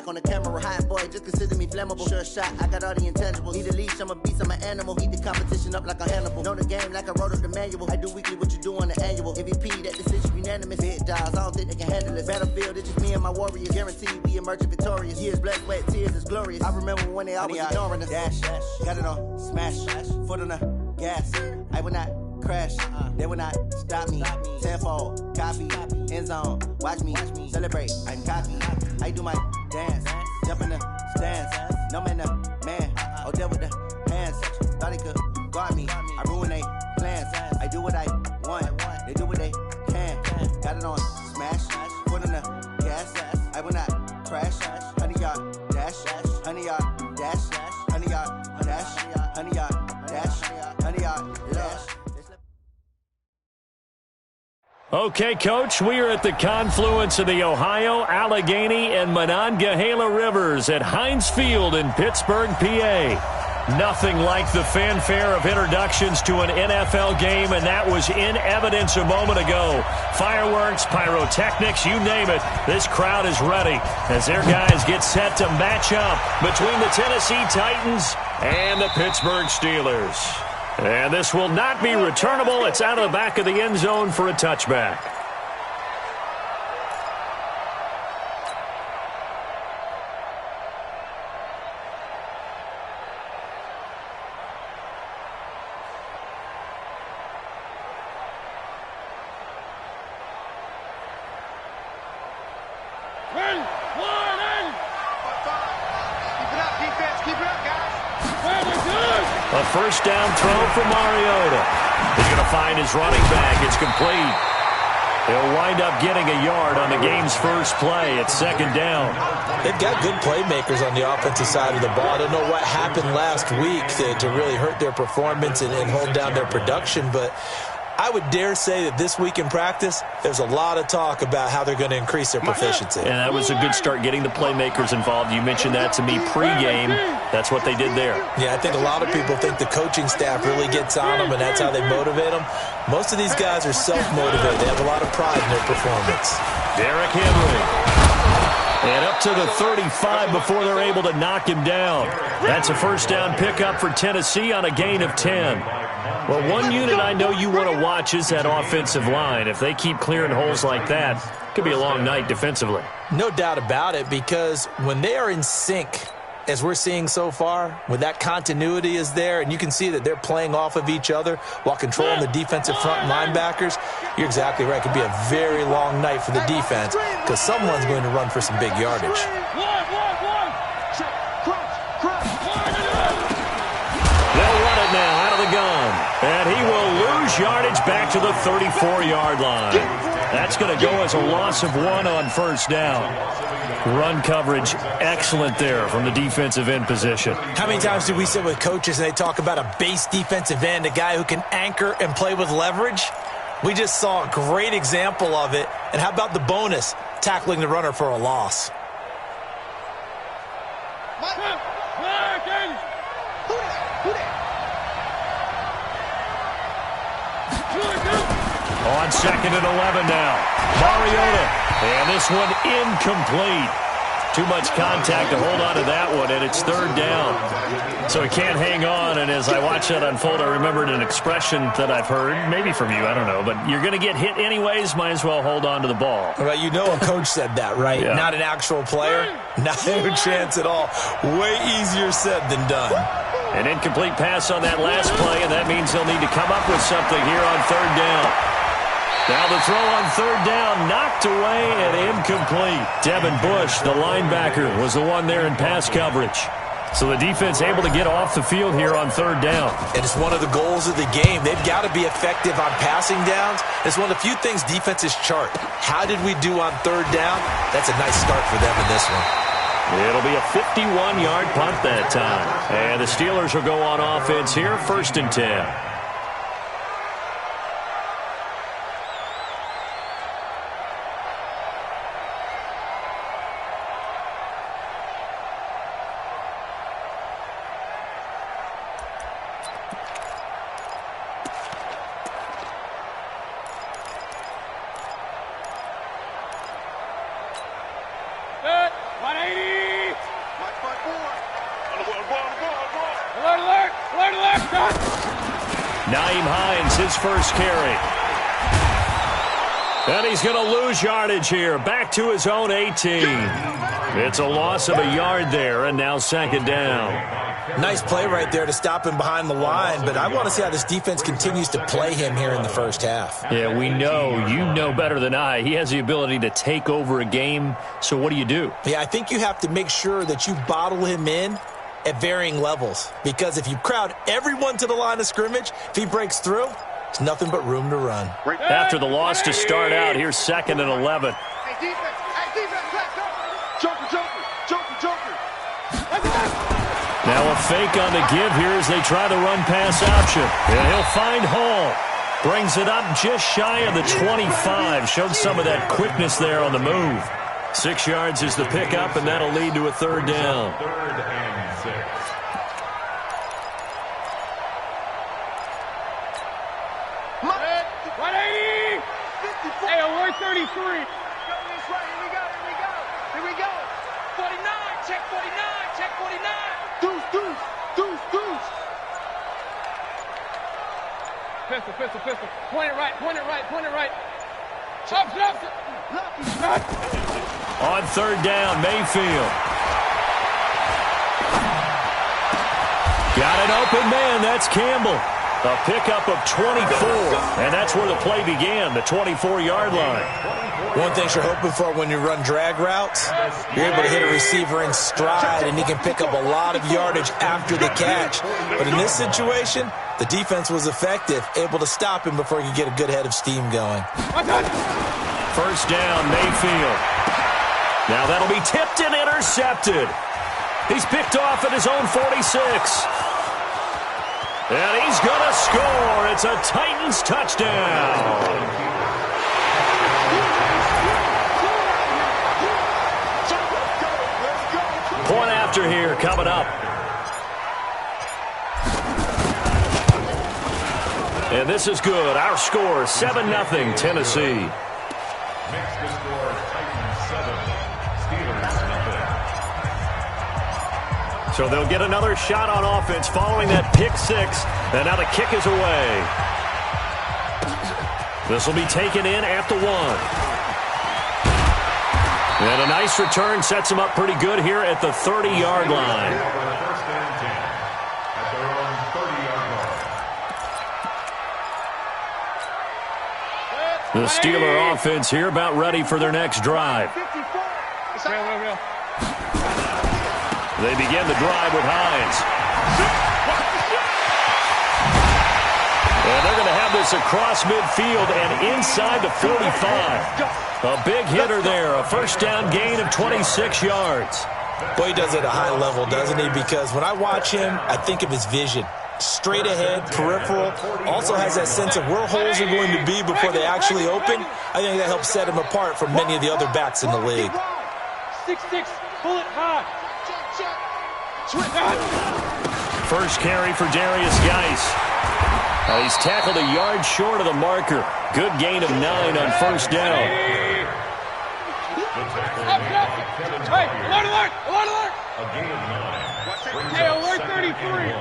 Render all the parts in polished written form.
On the camera, hot boy, just consider me flammable. Sure shot, I got all the intangibles. Need a leash, I'm a beast, I'm an animal. Heat the competition up like a Hannibal. Know the game like I wrote up the manual. I do weekly what you do on the annual. MVP, that decision unanimous. Big dogs, I don't think they can handle it. Battlefield, it's just me and my warriors. Guaranteed we emerging victorious. Years, blood, sweat, tears, it's glorious. I remember when they always ignoring us. Dash, got it on, smash, foot on the gas. I will not crash, they will not stop me. Tenfold, copy, end zone, watch me celebrate. I'm cocky, I do my dance, jump in the stands. No man, man, oh there with the hands. Thought he could guard me, I ruin they plans. I do what I want, they do what they can. Got it on smash, foot on the gas. I will not crash, 100-yard dash, 100-yard dash, 100-yard dash, 100-yard dash, 100-yard dash. Okay, Coach, we are at the confluence of the Ohio, Allegheny, and Monongahela Rivers at Heinz Field in Pittsburgh, PA. Nothing like the fanfare of introductions to an NFL game, and that was in evidence a moment ago. Fireworks, pyrotechnics, you name it. This crowd is ready as their guys get set to match up between the Tennessee Titans and the Pittsburgh Steelers. And this will not be returnable. It's out of the back of the end zone for a touchback. A first down throw for Mariota. He's going to find his running back. It's complete. He'll wind up getting a yard on the game's first play. It's second down. They've got good playmakers on the offensive side of the ball. I don't know what happened last week to really hurt their performance and hold down their production, but I would dare say that this week in practice, there's a lot of talk about how they're going to increase their proficiency. And that was a good start, getting the playmakers involved. You mentioned that to me pregame. That's what they did there. Yeah, I think a lot of people think the coaching staff really gets on them, and that's how they motivate them. Most of these guys are self-motivated. They have a lot of pride in their performance. Derrick Henry. And up to the 35 before they're able to knock him down. That's a first down pickup for Tennessee on a gain of 10. Well, one unit I know you want to watch is that offensive line. If they keep clearing holes like that, it could be a long night defensively. No doubt about it, because when they are in sync, as we're seeing so far, when that continuity is there, and you can see that they're playing off of each other while controlling the defensive front linebackers, you're exactly right. It could be a very long night for the defense because someone's going to run for some big yardage. They'll run it now out of the gun. And he will lose yardage back to the 34-yard line. That's going to go as a loss of 1 on first down. Run coverage excellent there from the defensive end position. How many times do we sit with coaches and they talk about a base defensive end, a guy who can anchor and play with leverage? We just saw a great example of it. And how about the bonus, tackling the runner for a loss? On second and 11 now. Mariota. And this one incomplete. Too much contact to hold on to that one, and it's third down. So he can't hang on, and as I watch that unfold, I remembered an expression that I've heard, maybe from you, I don't know, but you're going to get hit anyways, might as well hold on to the ball. Well, you know a coach said that, right? Yeah. Not an actual player? Not a chance at all. Way easier said than done. An incomplete pass on that last play, and that means they'll need to come up with something here on third down. Now the throw on third down, knocked away and incomplete. Devin Bush, the linebacker, was the one there in pass coverage. So the defense able to get off the field here on third down. And it's one of the goals of the game. They've got to be effective on passing downs. It's one of the few things defenses chart. How did we do on third down? That's a nice start for them in this one. It'll be a 51-yard punt that time. And the Steelers will go on offense here, 1st and 10. Nyheim Hines, his first carry. And he's going to lose yardage here. Back to his own 18. It's a loss of a yard there, and now second down. Nice play right there to stop him behind the line, but I want to see how this defense continues to play him here in the first half. Yeah, we know. You know better than I. He has the ability to take over a game, so what do? Yeah, I think you have to make sure that you bottle him in at varying levels, because if you crowd everyone to the line of scrimmage, if he breaks through, there's nothing but room to run. After the loss to start out, here's 2nd and 11. Hey, defense, Joker. Now a fake on the give here as they try the run-pass option. And he'll find Hall. Brings it up just shy of the 25. Showed some of that quickness there on the move. 6 yards is the pickup, and that'll lead to a third down. 3rd and 6. Hey, alert 33. Here we go. 49, check 49. Deuce. Pistol. Point it right. Up. On 3rd down, Mayfield. Got an open man, that's Campbell. A pickup of 24, and that's where the play began, the 24-yard line. One thing you're hoping for when you run drag routes, you're able to hit a receiver in stride, and he can pick up a lot of yardage after the catch. But in this situation, the defense was effective, able to stop him before he could get a good head of steam going. First down, Mayfield. Now that'll be tipped and intercepted. He's picked off at his own 46. And he's going to score. It's a Titans touchdown. Point after here coming up. And this is good. Our score, 7-0 Tennessee. Makes the score Titans 7, Steelers 0. So they'll get another shot on offense following that pick 6. And now the kick is away. This will be taken in at the 1. And a nice return sets them up pretty good here at the 30-yard line. First and 10 at their own 30-yard line. The Steeler offense here about ready for their next drive. They begin the drive with Hines. And they're going to have this across midfield and inside the 45. A big hitter there, a first down gain of 26 yards. Boy, he does it at a high level, doesn't he? Because when I watch him, I think of his vision. Straight ahead, peripheral, also has that sense of where holes are going to be before they actually open. I think that helps set him apart from many of the other backs in the league. 6-6, pull it high. First carry for Darius Geis. He's tackled a yard short of the marker. Good gain of 9 on first down. Hey, alert! A gain of 9. Hey, alert 33.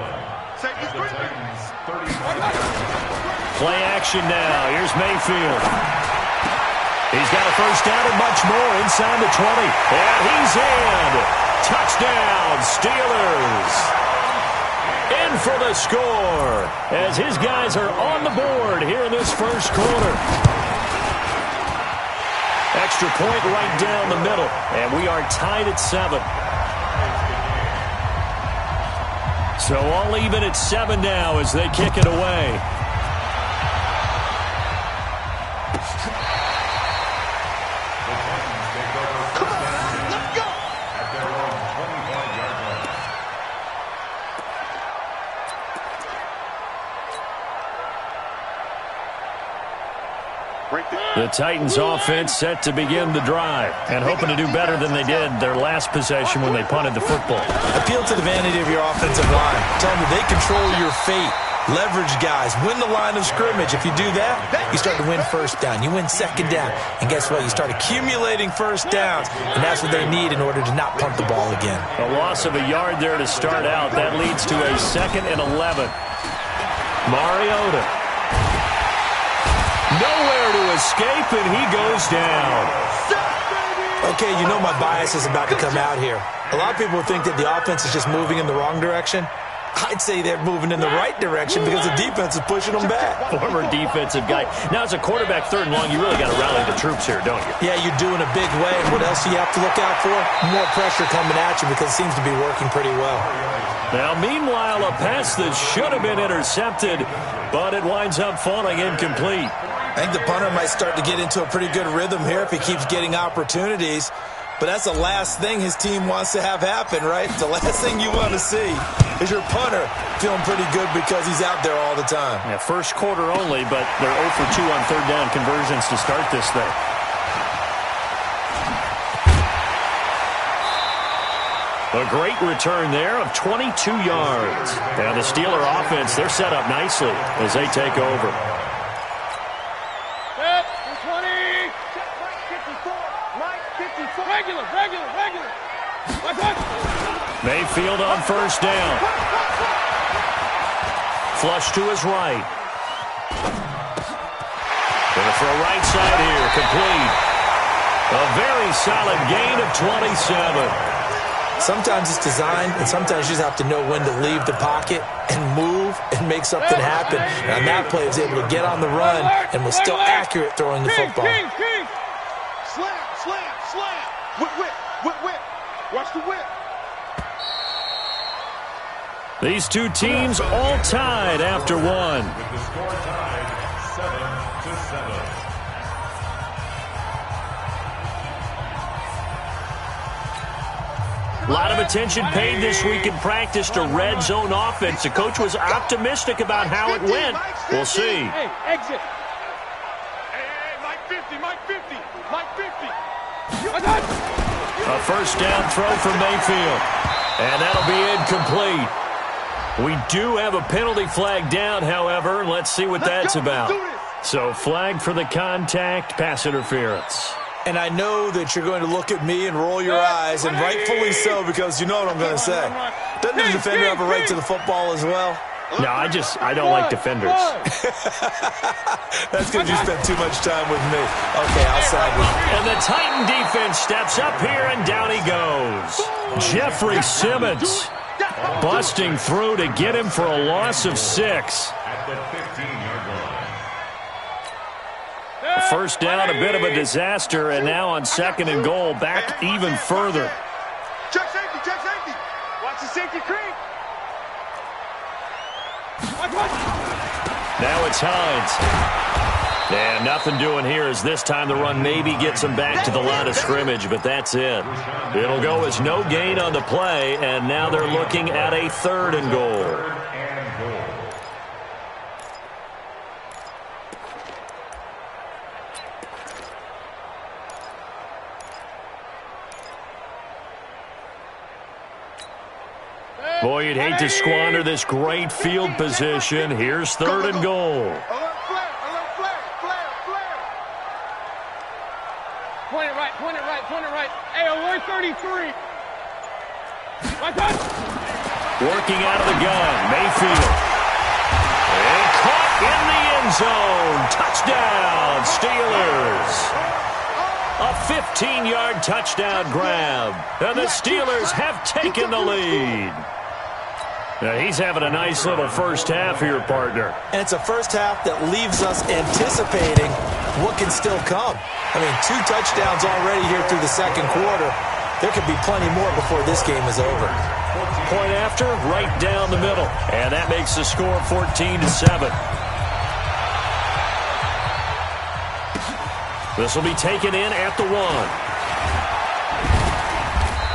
Play action now. Here's Mayfield. He's got a first down and much more inside the 20. And he's in. Touchdown, Steelers. In for the score as his guys are on the board here in this first quarter. Extra point right down the middle, and we are tied at 7. So all even at 7 now as they kick it away. The Titans offense set to begin the drive and hoping to do better than they did their last possession when they punted the football. Appeal to the vanity of your offensive line. Tell them that they control your fate. Leverage guys. Win the line of scrimmage. If you do that, you start to win first down. You win second down. And guess what? You start accumulating first downs. And that's what they need in order to not punt the ball again. A loss of a yard there to start out. That leads to a 2nd and 11. Mariota. Nowhere to escape, and he goes down. Okay, you know my bias is about to come out here. A lot of people think that the offense is just moving in the wrong direction. I'd say they're moving in the right direction because the defense is pushing them back. Former defensive guy. Now, as a quarterback, 3rd and long, you really got to rally the troops here, don't you? Yeah, you do in a big way. And what else do you have to look out for? More pressure coming at you because it seems to be working pretty well. Now, meanwhile, a pass that should have been intercepted, but it winds up falling incomplete. I think the punter might start to get into a pretty good rhythm here if he keeps getting opportunities. But that's the last thing his team wants to have happen, right? The last thing you want to see is your punter feeling pretty good because he's out there all the time. Yeah, first quarter only, but they're 0 for 2 on 3rd down conversions to start this thing. A great return there of 22 yards. Now the Steeler offense, they're set up nicely as they take over. Regular. Mayfield on 1st down. Flush to his right. Going to throw right side here, complete. A very solid gain of 27. Sometimes it's designed, and sometimes you just have to know when to leave the pocket and move and make something happen. And on that play, he was able to get on the run and was still accurate throwing the football. Slam. Whip. Watch the whip. These two teams all tied after one. With the score tied 7-7. A lot of attention paid this week in practice to red zone offense. The coach was optimistic about how it went. We'll see. Hey, exit. Hey, Mike 50. A 1st down throw for Mayfield. And that'll be incomplete. We do have a penalty flag down, however. Let's see what that's about. So flag for the contact, pass interference. And I know that you're going to look at me and roll your eyes, and rightfully so, because you know what I'm going to say. Doesn't the defender have a right to the football as well? No, I don't like defenders. That's because you spent too much time with me. Okay, I'll side with you. And the Titan defense steps up here, and down he goes. Jeffrey Simmons busting through to get him for a loss of 6. At the 15-yard line. First down, a bit of a disaster, and now on 2nd and goal, back even further. Check safety. Watch the safety creep. Now it's Hines. And nothing doing here as this time the run maybe gets him back to the line of scrimmage, but that's it. It'll go as no gain on the play, and now they're looking at a 3rd and goal. Boy, you'd hate to squander this great field position. Here's 3rd and goal. Alert flare. Point it right. Hey, alert 33. Working out of the gun, Mayfield. And caught in the end zone. Touchdown, Steelers. A 15-yard touchdown grab. And the Steelers have taken the lead. Now, he's having a nice little first half here, partner. And it's a first half that leaves us anticipating what can still come. I mean, 2 touchdowns already here through the 2nd quarter. There could be plenty more before this game is over. Point after, right down the middle. And that makes the score 14-7. This will be taken in at the 1.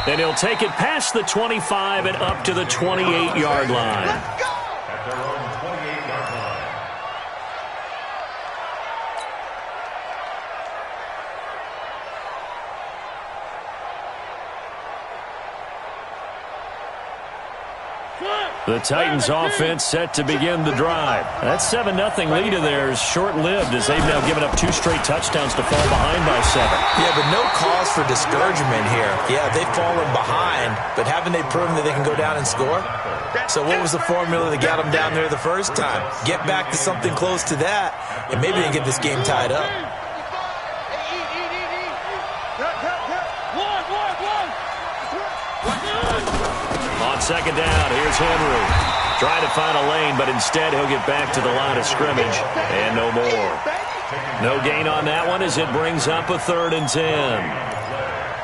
And he'll take it past the 25 and up to the 28-yard line. At their own 28-yard line. The Titans offense set to begin the drive. That 7-0 lead of theirs short-lived as they've now given up 2 straight touchdowns to fall behind by 7. Yeah, but no cause for discouragement here. Yeah, they've fallen behind, but haven't they proven that they can go down and score? So what was the formula that got them down there the first time? Get back to something close to that, and maybe they get this game tied up. On second down, here's Henry. Trying to find a lane, but instead he'll get back to the line of scrimmage, and no more. No gain on that one as it brings up a 3rd and 10.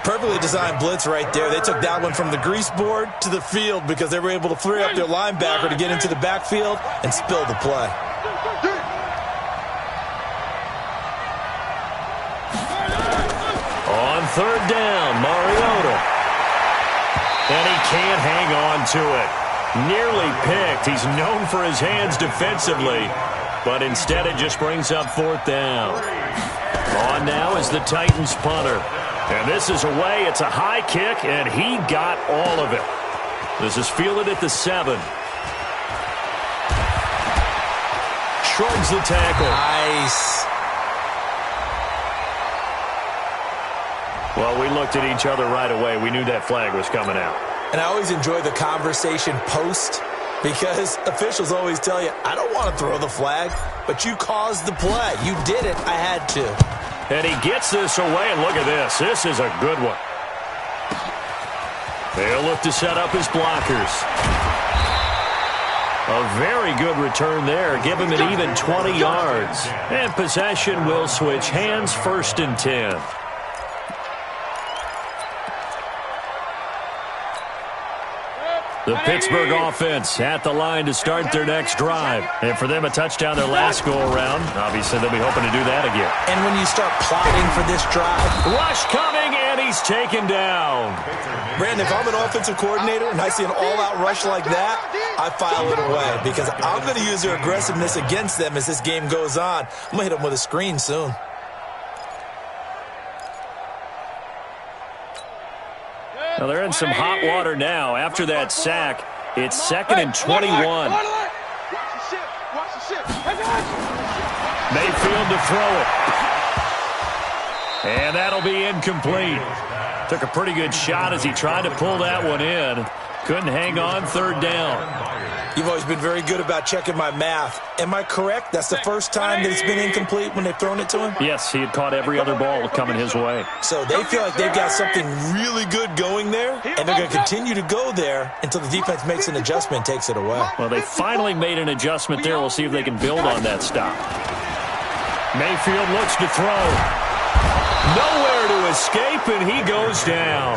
Perfectly designed blitz right there. They took that one from the grease board to the field because they were able to free up their linebacker to get into the backfield and spill the play. On 3rd down, Mariota. And he can't hang on to it. Nearly picked. He's known for his hands defensively, but instead it just brings up 4th down. On now is the Titans punter. And this is away. It's a high kick, and he got all of it. This is fielded at the 7. Shrugs the tackle. Nice. Well, we looked at each other right away. We knew that flag was coming out. And I always enjoy the conversation post because officials always tell you, I don't want to throw the flag, but you caused the play. You did it. I had to. And he gets this away, and look at this. This is a good one. They'll look to set up his blockers. A very good return there. Give him an even 20 yards. And possession will switch hands, 1st and 10. The Pittsburgh offense at the line to start their next drive. And for them, a touchdown their last go-around. Obviously, they'll be hoping to do that again. And when you start plotting for this drive. Rush coming, and he's taken down. Brandon, if I'm an offensive coordinator and I see an all-out rush like that, I file it away because I'm going to use their aggressiveness against them as this game goes on. I'm going to hit them with a screen soon. Well, they're in some hot water now. After that sack, it's 2nd and 21. Mayfield to throw it. And that'll be incomplete. Took a pretty good shot as he tried to pull that one in. Couldn't hang on, 3rd down. You've always been very good about checking my math. Am I correct? That's the first time that it's been incomplete when they've thrown it to him? Yes, he had caught every other ball coming his way. So they feel like they've got something really good going there, and they're going to continue to go there until the defense makes an adjustment and takes it away. Well, they finally made an adjustment there. We'll see if they can build on that stop. Mayfield looks to throw. Nowhere to escape, and he goes down.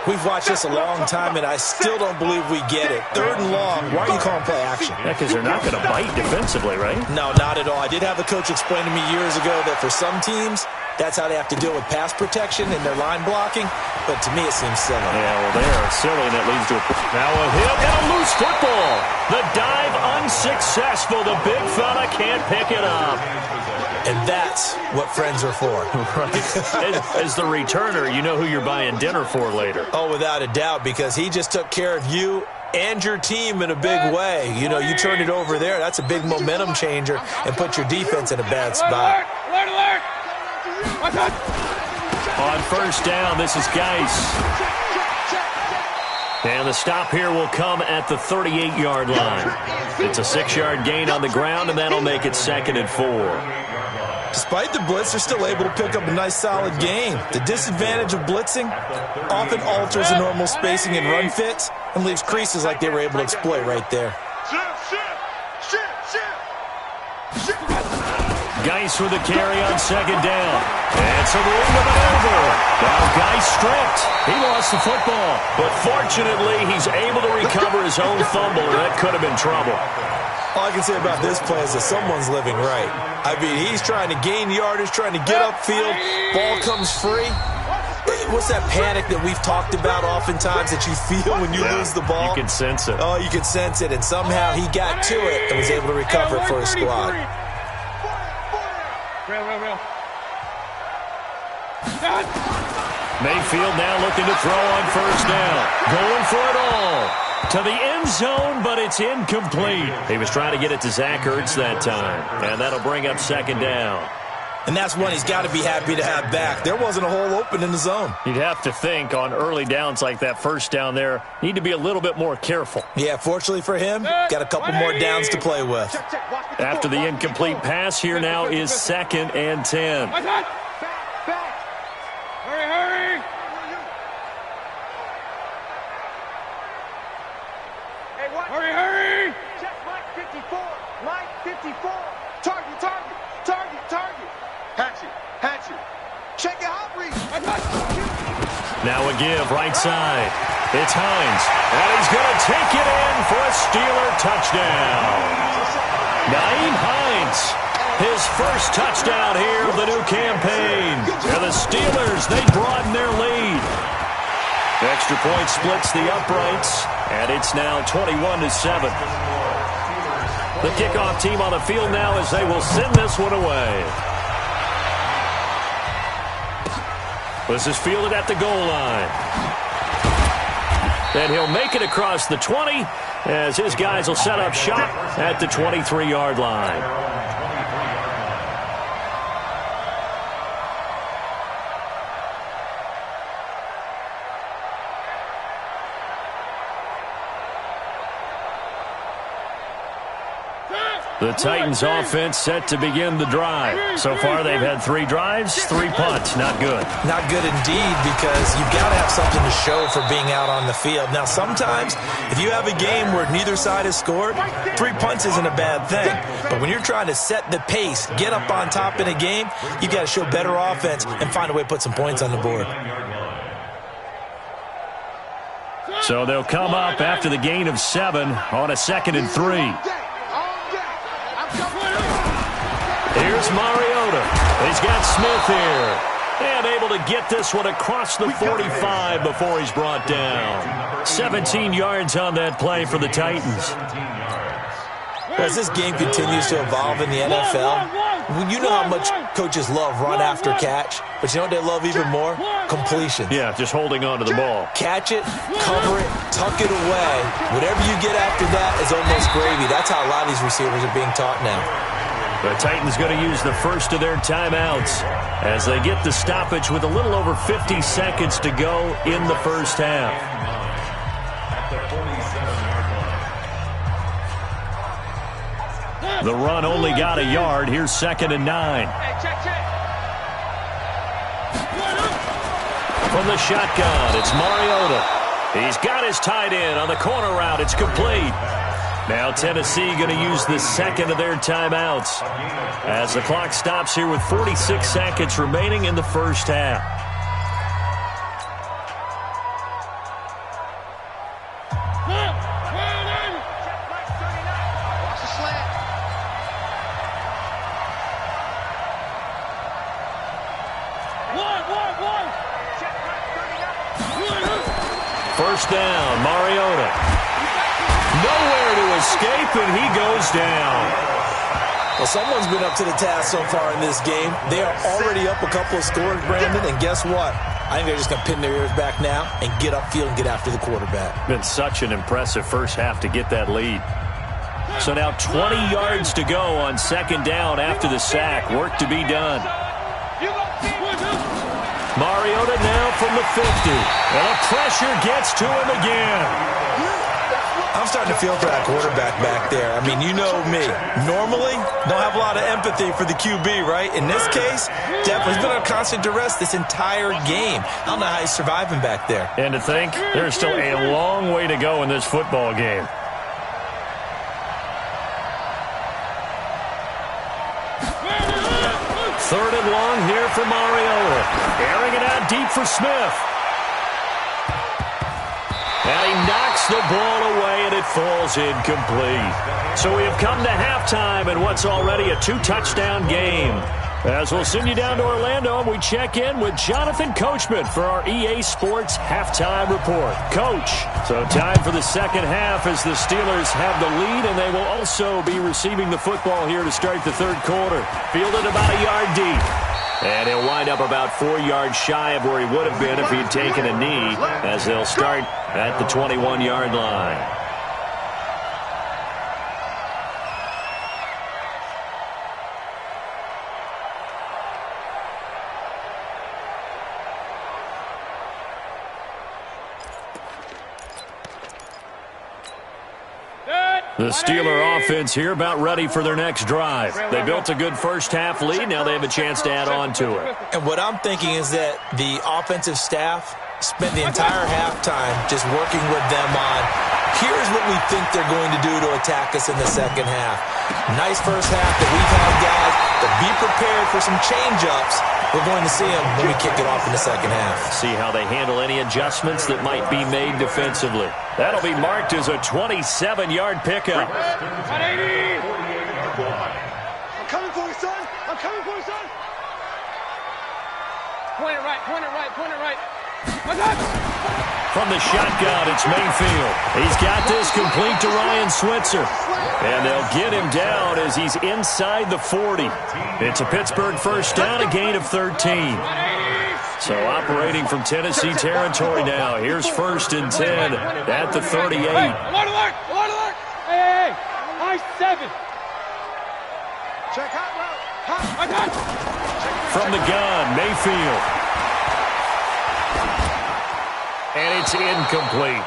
We've watched this a long time, and I still don't believe we get it. 3rd and long. Why are you calling play action? Yeah, because they're not going to bite defensively, right? No, not at all. I did have a coach explain to me years ago that for some teams, that's how they have to deal with pass protection and their line blocking. But to me, it seems silly. Yeah, well, they are silly, and that leads to a... Now a hit and a loose football. The dive unsuccessful. The big fella can't pick it up. And that's what friends are for. Right. As the returner, you know who you're buying dinner for later. Oh, without a doubt, because he just took care of you and your team in a big way. You know, you turned it over there. That's a big momentum changer and put your defense in a bad spot. On 1st down, this is Geis. And the stop here will come at the 38-yard line. It's a 6-yard gain on the ground, and that'll make it 2nd and 4. Despite the blitz, they're still able to pick up a nice, solid gain. The disadvantage of blitzing often alters the normal spacing and run fits and leaves creases like they were able to exploit right there. Geis with a carry on 2nd down. And some room to maneuver. Now Geis stripped. He lost the football. But fortunately, he's able to recover his own fumble, or that could have been trouble. All I can say about this play is that someone's living right. I mean, he's trying to gain yardage, trying to get upfield. Ball comes free. What's that panic that we've talked about oftentimes that you feel when you lose the ball? You can sense it. Oh, you can sense it. And somehow he got to it and was able to recover it for his squad. Mayfield now looking to throw on 1st down. Going for it all. To the end zone, but it's incomplete. He was trying to get it to Zach Ertz that time, and that'll bring up second down. And that's one he's got to be happy to have back. There wasn't a hole open in the zone. You'd have to think on early downs like that first down there, need to be a little bit more careful. Yeah, fortunately for him, got a couple more downs to play with. After the incomplete pass, here now is 2nd and 10. Back. Hurry. Hey, what? Hurry. Check Mike 54. Mike 54. Target. Hatchet. Check your hot reach. Now a give right side. It's Hines. And he's going to take it in for a Steeler touchdown. Nyheim Hines, his first touchdown here of the new campaign. And the Steelers, they broaden their lead. The extra point splits the uprights, and it's now 21-7. The kickoff team on the field now as they will send this one away. This is fielded at the goal line. And he'll make it across the 20 as his guys will set up shop at the 23-yard line. The Titans offense set to begin the drive. So far they've had 3 drives, 3 punts. Not good. Not good indeed, because you've got to have something to show for being out on the field. Now sometimes if you have a game where neither side has scored, 3 punts isn't a bad thing. But when you're trying to set the pace, get up on top in a game, you've got to show better offense and find a way to put some points on the board. So they'll come up after the gain of 7 on a 2nd and 3. Here's Mariota. He's got Smith here. And able to get this one across the 45 before he's brought down. 17 yards on that play for the Titans. As this game continues to evolve in the NFL, you know how much coaches love run after catch, but you know what they love even more? Completion. Yeah, just holding on to the ball. Catch it, cover it, tuck it away. Whatever you get after that is almost gravy. That's how a lot of these receivers are being taught now. The Titans going to use the first of their timeouts as they get the stoppage with a little over 50 seconds to go in the first half. The run only got a yard. Here's 2nd and 9. From the shotgun, it's Mariota. He's got his tight end on the corner route. It's complete. Now Tennessee going to use the second of their timeouts as the clock stops here with 46 seconds remaining in the first half. First down, Mariota. Nowhere to escape, and he goes down. Well, someone's been up to the task so far in this game. They are already up a couple of scores, Brandon, and guess what? I think they're just going to pin their ears back now and get upfield and get after the quarterback. Been such an impressive first half to get that lead. So now 20 yards to go on 2nd down after the sack. Work to be done. Mariota now from the 50. And the pressure gets to him again. I'm starting to feel for that quarterback back there. I mean, you know me. Normally, don't have a lot of empathy for the QB, right? In this case, definitely he's been under constant duress this entire game. I don't know how he's surviving back there. And to think, there's still a long way to go in this football game. Third and long here for Mariota. Airing it out deep for Smith. And he knocks the ball away, and it falls incomplete. So we have come to halftime in what's already a 2-touchdown game. As we'll send you down to Orlando, and we check in with Jonathan Coachman for our EA Sports Halftime Report. Coach, so time for the second half as the Steelers have the lead, and they will also be receiving the football here to start the third quarter. Fielded about a yard deep. And he'll wind up about 4 yards shy of where he would have been if he'd taken a knee, as they'll start at the 21-yard line. The Steeler offense here about ready for their next drive. They built a good first-half lead. Now they have a chance to add on to it. And what I'm thinking is that the offensive staff spent the entire halftime just working with them on, here's what we think they're going to do to attack us in the second half. Nice first half that we've had, guys, but be prepared for some change-ups. We're going to see them when we kick it off in the second half. See how they handle any adjustments that might be made defensively. That'll be marked as a 27-yard pickup. 180. I'm coming for you, son. I'm coming for you, son. Point it right, point it right, point it right. From the shotgun, it's Mayfield. He's got this complete to Ryan Switzer. And they'll get him down as he's inside the 40. It's a Pittsburgh first down, a gain of 13. So operating from Tennessee territory now. Here's 1st and 10 at the 38. Hey, high 7. Check hot route. From the gun, Mayfield. And it's incomplete.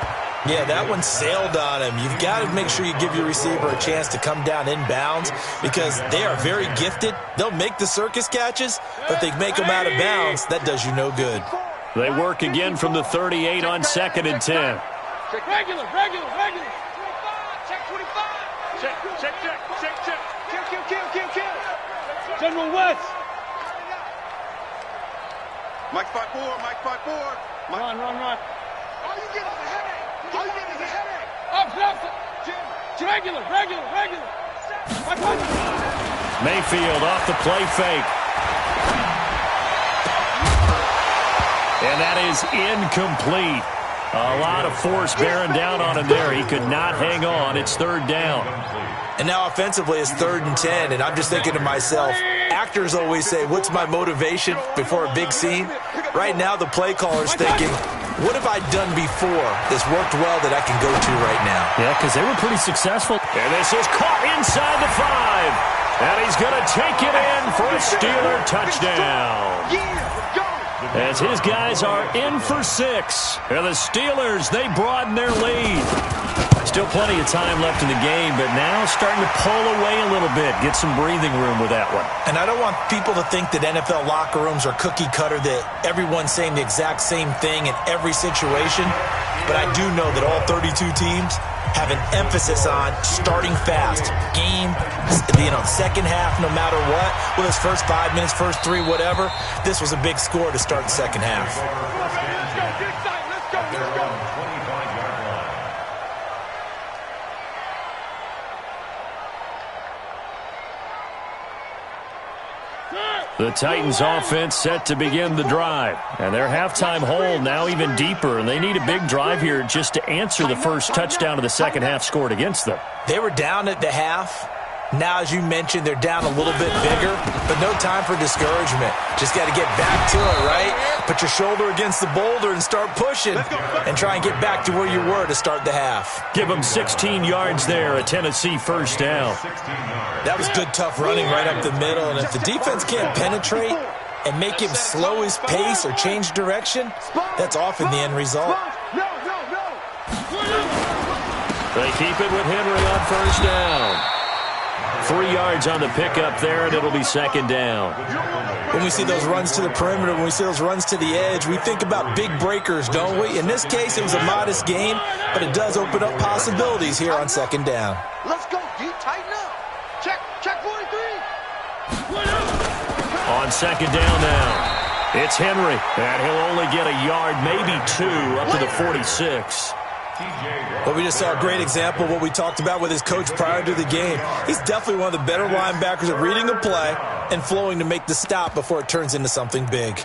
Yeah, that one sailed on him. You've got to make sure you give your receiver a chance to come down inbounds because they are very gifted. They'll make the circus catches, but they make them out of bounds. That does you no good. They work again from the 38 on 2nd and 10. Regular. Check 25. Check. Kill. General West. Mike 5-4. Run. All you get is a headache. Up. Regular. Mayfield off the play fake. And that is incomplete. A lot of force bearing down on him there. He could not hang on. It's 3rd down. And now offensively it's 3rd and 10, and I'm just thinking to myself, actors always say, what's my motivation before a big scene? Right now the play caller's thinking, what have I done before that's worked well that I can go to right now? Yeah, because they were pretty successful. And this is caught inside the 5. And he's going to take it in for a Steeler touchdown. As his guys are in for 6. And the Steelers, they broaden their lead. Still plenty of time left in the game, but now starting to pull away a little bit. Get some breathing room with that one. And I don't want people to think that NFL locker rooms are cookie cutter, that everyone's saying the exact same thing in every situation. But I do know that all 32 teams have an emphasis on starting fast. Game, second half, no matter what. Well, it's first 5 minutes, first 3, whatever. This was a big score to start the second half. Let's go. The Titans offense set to begin the drive. And their halftime hole now even deeper. And they need a big drive here just to answer the first touchdown of the second half scored against them. They were down at the half. Now, as you mentioned, they're down a little bit bigger, but no time for discouragement. Just got to get back to it, right? Put your shoulder against the boulder and start pushing and try and get back to where you were to start the half. Give them 16 yards there, a Tennessee first down. That was good, tough running right up the middle, and if the defense can't penetrate and make him slow his pace or change direction, that's often the end result. They keep it with Henry on first down. 3 yards on the pickup there, and it'll be second down. When we see those runs to the perimeter, when we see those runs to the edge, we think about big breakers, don't we? In this case, it was a modest gain, but it does open up possibilities here on second down. Let's go, D. Tighten up. Check 43. On second down now, it's Henry, and he'll only get a yard, maybe 2, up to the 46. Well, we just saw a great example of what we talked about with his coach prior to the game. He's definitely one of the better linebackers at reading a play and flowing to make the stop before it turns into something big.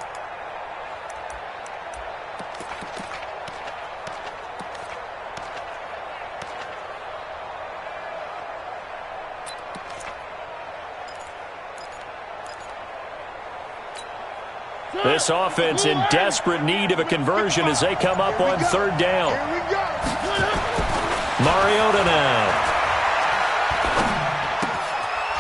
This offense in desperate need of a conversion as they come up on third down. Mariota now.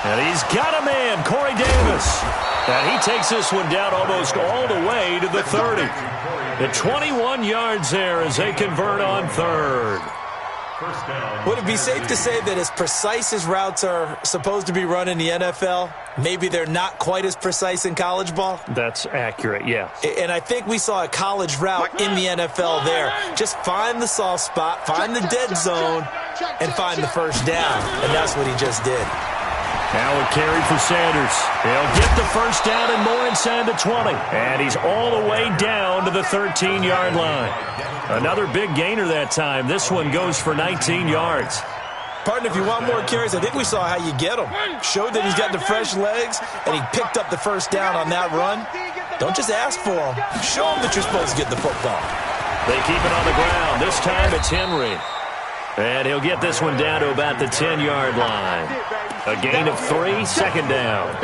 And he's got a man, Corey Davis. And he takes this one down almost all the way to the 30. At 21 yards there as they convert on third. Would it be safe to say that as precise as routes are supposed to be run in the NFL, maybe they're not quite as precise in college ball? That's accurate, yeah. And I think we saw a college route in the NFL there. Just find the soft spot, find the dead zone, and find the first down. And that's what he just did. Now a carry for Sanders. He'll get the first down and more inside the 20. And he's all the way down to the 13-yard line. Another big gainer that time. This one goes for 19 yards. Partner, if you want more carries, I think we saw how you get them. Showed that he's got the fresh legs, and he picked up the first down on that run. Don't just ask for them. Show them that you're supposed to get the football. They keep it on the ground. This time it's Henry. And he'll get this one down to about the 10-yard line. A gain of 3, second down.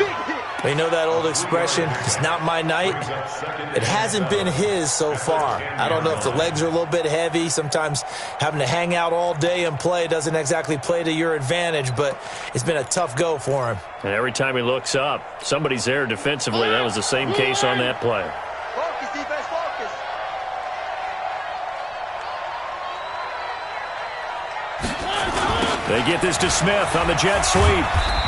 You know that old expression, it's not my night? It hasn't been his so far. I don't know if the legs are a little bit heavy. Sometimes having to hang out all day and play doesn't exactly play to your advantage, but it's been a tough go for him. And every time he looks up, somebody's there defensively. That was the same case on that play. Focus, defense, focus. They get this to Smith on the jet sweep.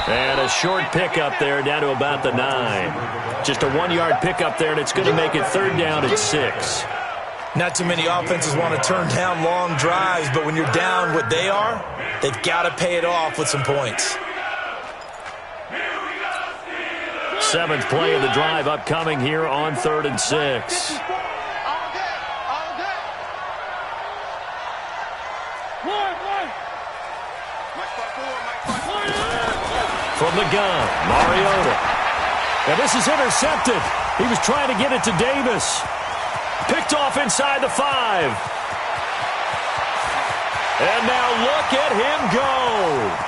And a short pickup there down to about the 9. Just a 1-yard pickup there, and it's going to make it third down at 6. Not too many offenses want to turn down long drives, but when you're down what they are, they've got to pay it off with some points. 7th play of the drive upcoming here on 3rd and 6. From the gun, Mariota. And this is intercepted. He was trying to get it to Davis. Picked off inside the 5. And now look at him go.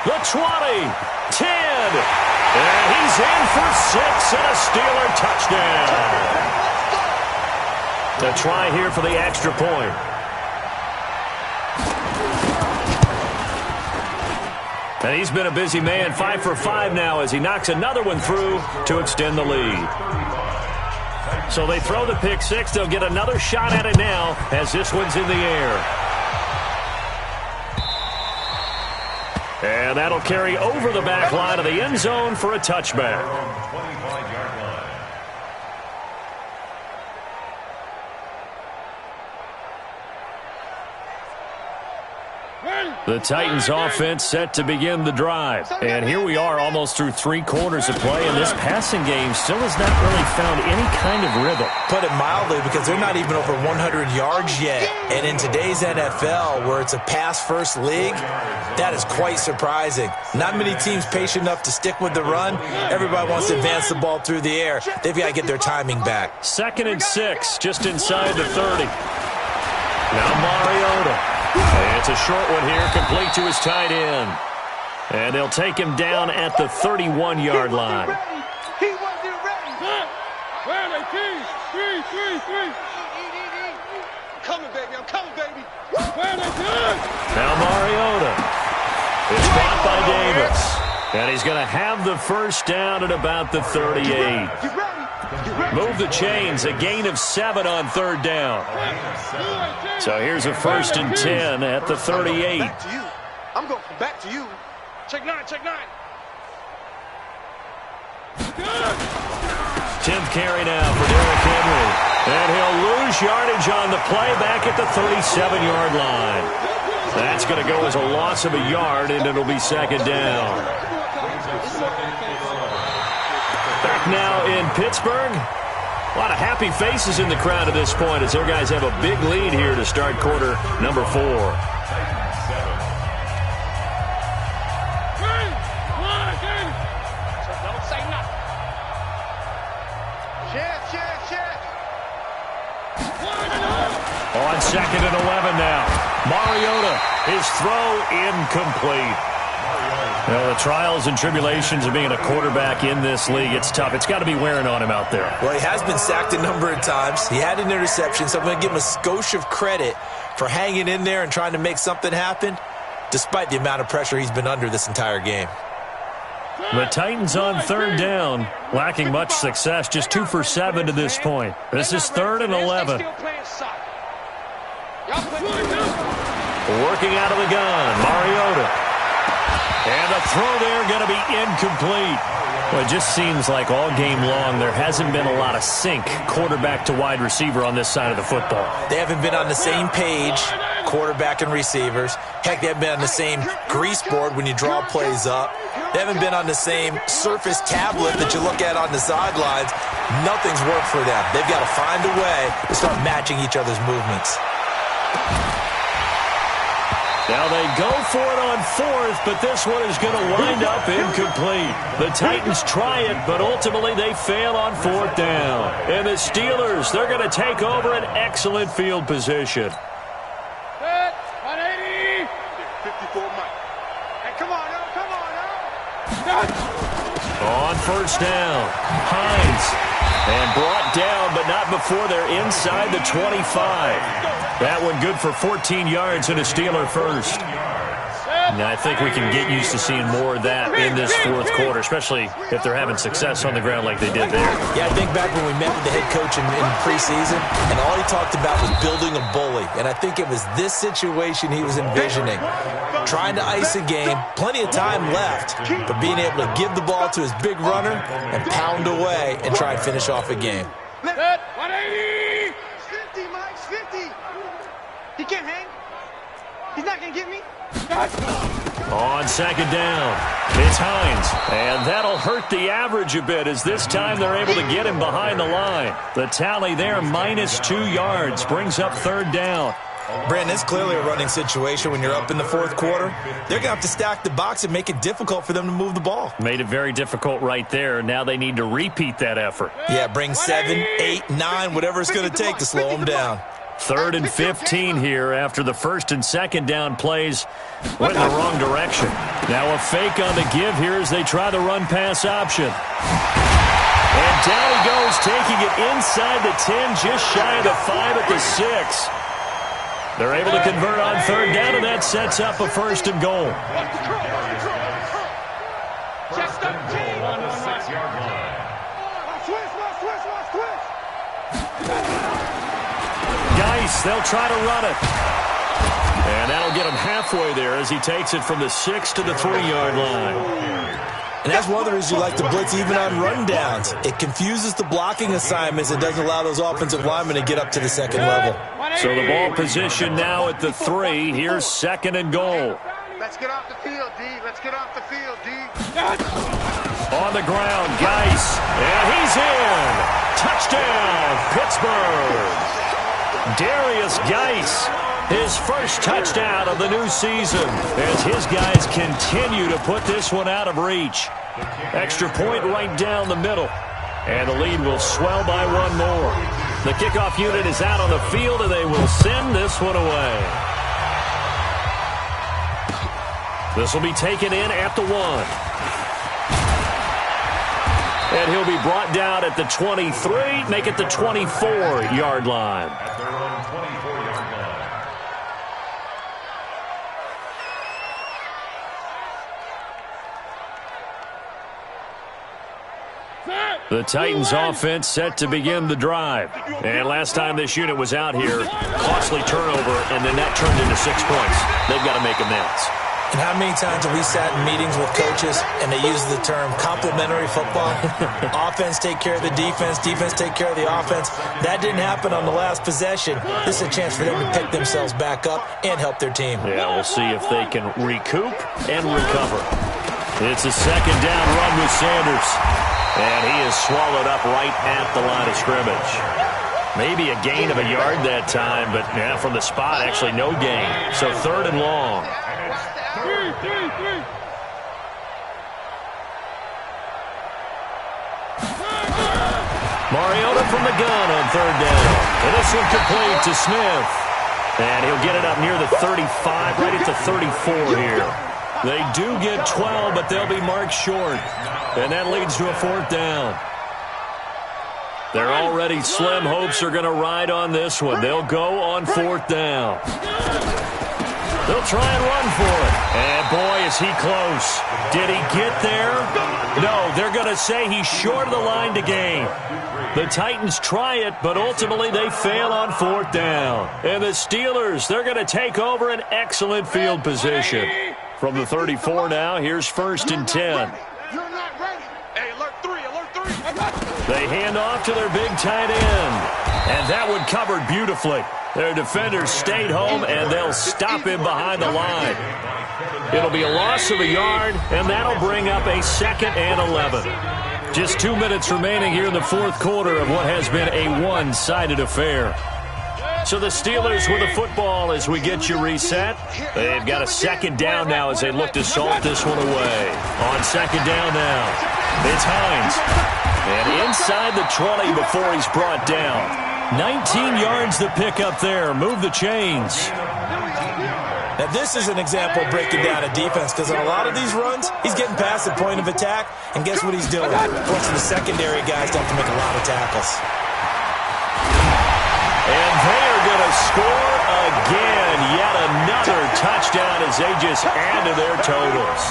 The 20, 10. And he's in for 6 and a Steeler touchdown. A try here for the extra point. And he's been a busy man, 5 for 5 now as he knocks another one through to extend the lead. So they throw the pick 6. They'll get another shot at it now as this one's in the air. And that'll carry over the back line of the end zone for a touchback. The Titans offense set to begin the drive. And here we are almost through 3 quarters of play, and this passing game still has not really found any kind of rhythm. Put it mildly, because they're not even over 100 yards yet. And in today's NFL, where it's a pass-first league, that is quite surprising. Not many teams patient enough to stick with the run. Everybody wants to advance the ball through the air. They've got to get their timing back. 2nd and 6, just inside the 30. Now Mariota. And it's a short one here, complete to his tight end. And they'll take him down at the 31-yard line. He wasn't ready. Where are they, keys? 3. Coming, baby. I'm coming, baby. Where are they? Now Mariota. It's caught by Davis. And he's going to have the first down at about the 38. Move the chains, a gain of 7 on 3rd down. So here's a 1st and 10 at the 38. Back to you. I'm going back to you. Check 9. 10th carry now for Derrick Henry. And he'll lose yardage on the play back at the 37-yard line. That's going to go as a loss of a yard, and it'll be 2nd down. Back now in Pittsburgh. A lot of happy faces in the crowd at this point as their guys have a big lead here to start quarter number 4. Don't say nothing. Check. On 2nd and 11 now. Mariota, his throw incomplete. Well, the trials and tribulations of being a quarterback in this league, it's tough. It's got to be wearing on him out there. Well, he has been sacked a number of times. He had an interception, so I'm going to give him a skosh of credit for hanging in there and trying to make something happen, despite the amount of pressure he's been under this entire game. The Titans on third down, lacking much success, just 2 for 7 to this point. This is 3rd and 11. Working out of the gun, Mariota. And the throw there going to be incomplete. Well, it just seems like all game long there hasn't been a lot of sync quarterback to wide receiver on this side of the football. They haven't been on the same page, quarterback and receivers. Heck, they haven't been on the same grease board when you draw plays up. They haven't been on the same Surface tablet that you look at on the sidelines. Nothing's worked for them. They've got to find a way to start matching each other's movements. Now they go for it on 4th, but this one is going to wind up incomplete. The Titans try it, but ultimately they fail on 4th down. And the Steelers, they're going to take over an excellent field position. 180. 54 Mike. Hey, come on now. On 1st down, Hines. And brought down, but not before they're inside the 25. That one good for 14 yards and a Steeler first. Now, I think we can get used to seeing more of that in this 4th quarter, especially if they're having success on the ground like they did there. Yeah, I think back when we met with the head coach in preseason, and all he talked about was building a bully. And I think it was this situation he was envisioning. Trying to ice a game, plenty of time left, but being able to give the ball to his big runner and pound away and try and finish off a game. 180. 50, Mike, 50. He can't hang. He's not going to get me. On 2nd down, it's Hines. And that'll hurt the average a bit as this time they're able to get him behind the line. The tally there, -2 yards, brings up 3rd down. Brandon, it's clearly a running situation when you're up in the 4th quarter. They're going to have to stack the box and make it difficult for them to move the ball. Made it very difficult right there. Now they need to repeat that effort. Yeah, bring 7, 8, 9, whatever it's going to take to slow them down. 3rd and 15 here after the 1st and 2nd down plays went in the wrong direction. Now a fake on the give here as they try the run-pass option. And down he goes, taking it inside the 10, just shy of the 5 at the 6. They're able to convert on 3rd down, and that sets up a 1st and goal. Geis, they'll try to run it. And that'll get him halfway there as he takes it from the 6 to the 3-yard line. And that's one of the reasons you like to blitz even on rundowns. It confuses the blocking assignments. It doesn't allow those offensive linemen to get up to the 2nd level. So the ball position now at the 3. Here's 2nd and goal. Let's get off the field, D. Let's get off the field, D. On the ground, Geis. And he's in. Touchdown, Pittsburgh. Darius Geis, his first touchdown of the new season as his guys continue to put this one out of reach. Extra point right down the middle, and the lead will swell by 1 more. The kickoff unit is out on the field, and they will send this one away. This will be taken in at the 1. And he'll be brought down at the 23, make it the 24-yard line. At their own 24-yard line. The Titans offense set to begin the drive. And last time this unit was out here, costly turnover, and then that turned into 6 points. They've got to make amends. And how many times have we sat in meetings with coaches and they use the term complementary football? Offense take care of the defense, defense take care of the offense. That didn't happen on the last possession. This is a chance for them to pick themselves back up and help their team. Yeah, we'll see if they can recoup and recover. It's a 2nd down run with Sanders. And he is swallowed up right at the line of scrimmage. Maybe a gain of a yard that time, but yeah, from the spot, actually no gain. So 3rd and long. Mariota from the gun on 3rd down. And this one complete to Smith. And he'll get it up near the 35, right at the 34 here. They do get 12, but they'll be marked short. And that leads to a 4th down. Their already slim hopes are going to ride on this one. They'll go on 4th down. They'll try and run for it. And boy, is he close. Did he get there? No, they're going to say he's short of the line to gain. The Titans try it, but ultimately they fail on 4th down. And the Steelers, they're going to take over an excellent field position. From the 34 now, here's 1st and 10. You're not ready. Hey, alert 3, alert 3. They hand off to their big tight end. And that one covered beautifully. Their defenders stayed home, and they'll stop him behind the line. It'll be a loss of a yard, and that'll bring up a 2nd and 11. Just 2 minutes remaining here in the 4th quarter of what has been a one-sided affair. So the Steelers with the football as we get you reset. They've got a 2nd down now as they look to salt this one away. On 2nd down now, it's Hines. And inside the 20 before he's brought down. 19 yards to pick up there. Move the chains. Now, this is an example of breaking down a defense because on a lot of these runs, he's getting past the point of attack, and guess what he's doing? Forcing the secondary guys to have to make a lot of tackles. And they are going to score again. Yet another touchdown as they just add to their totals.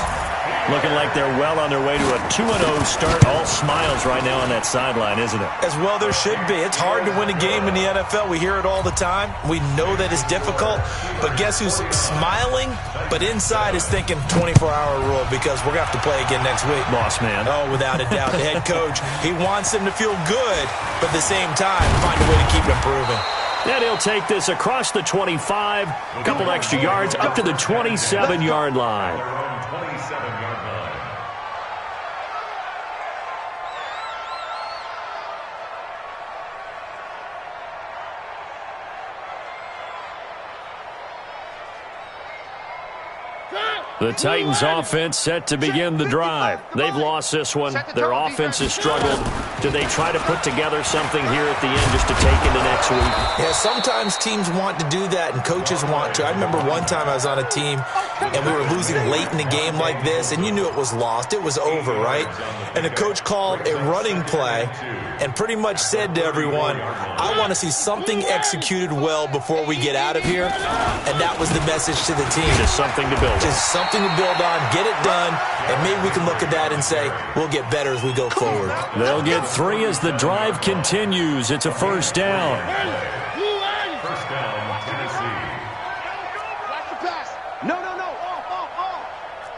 Looking like they're well on their way to a 2-0 start. All smiles right now on that sideline, isn't it? As well there should be. It's hard to win a game in the NFL. We hear it all the time. We know that it's difficult. But guess who's smiling, but inside is thinking 24-hour rule because we're going to have to play again next week. Boss man. Oh, without a doubt. The head coach, he wants them to feel good, but at the same time, find a way to keep improving. And he'll take this across the 25, a couple extra yards, up to the 27-yard line. The Titans offense set to begin the drive. They've lost this one. Their offense has struggled. Do they try to put together something here at the end just to take into next week? Yeah, sometimes teams want to do that and coaches want to. I remember one time I was on a team and we were losing late in the game like this and you knew it was lost. It was over, right? And the coach called a running play and pretty much said to everyone, I want to see something executed well before we get out of here. And that was the message to the team. Just something to build on. Just something to build on, get it done, and maybe we can look at that and say, we'll get better as we go forward. They'll get 3 as the drive continues. It's a 1st down. First down, Tennessee. Watch the pass. No.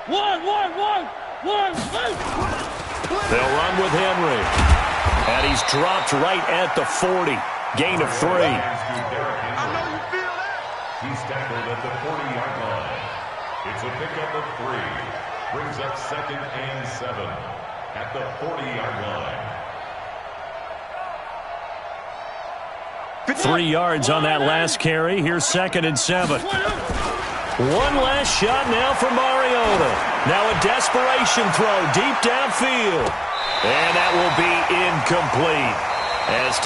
One. They'll run with Henry. And he's dropped right at the 40. Gain of 3. I know you feel that. He's tackled at the 40-yard line. It's a pickup of 3. Brings up 2nd and 7 at the 40-yard line. 3 yards on that last carry. Here's 2nd and 7. One last shot now for Mariota. Now a desperation throw deep downfield. And that will be incomplete. As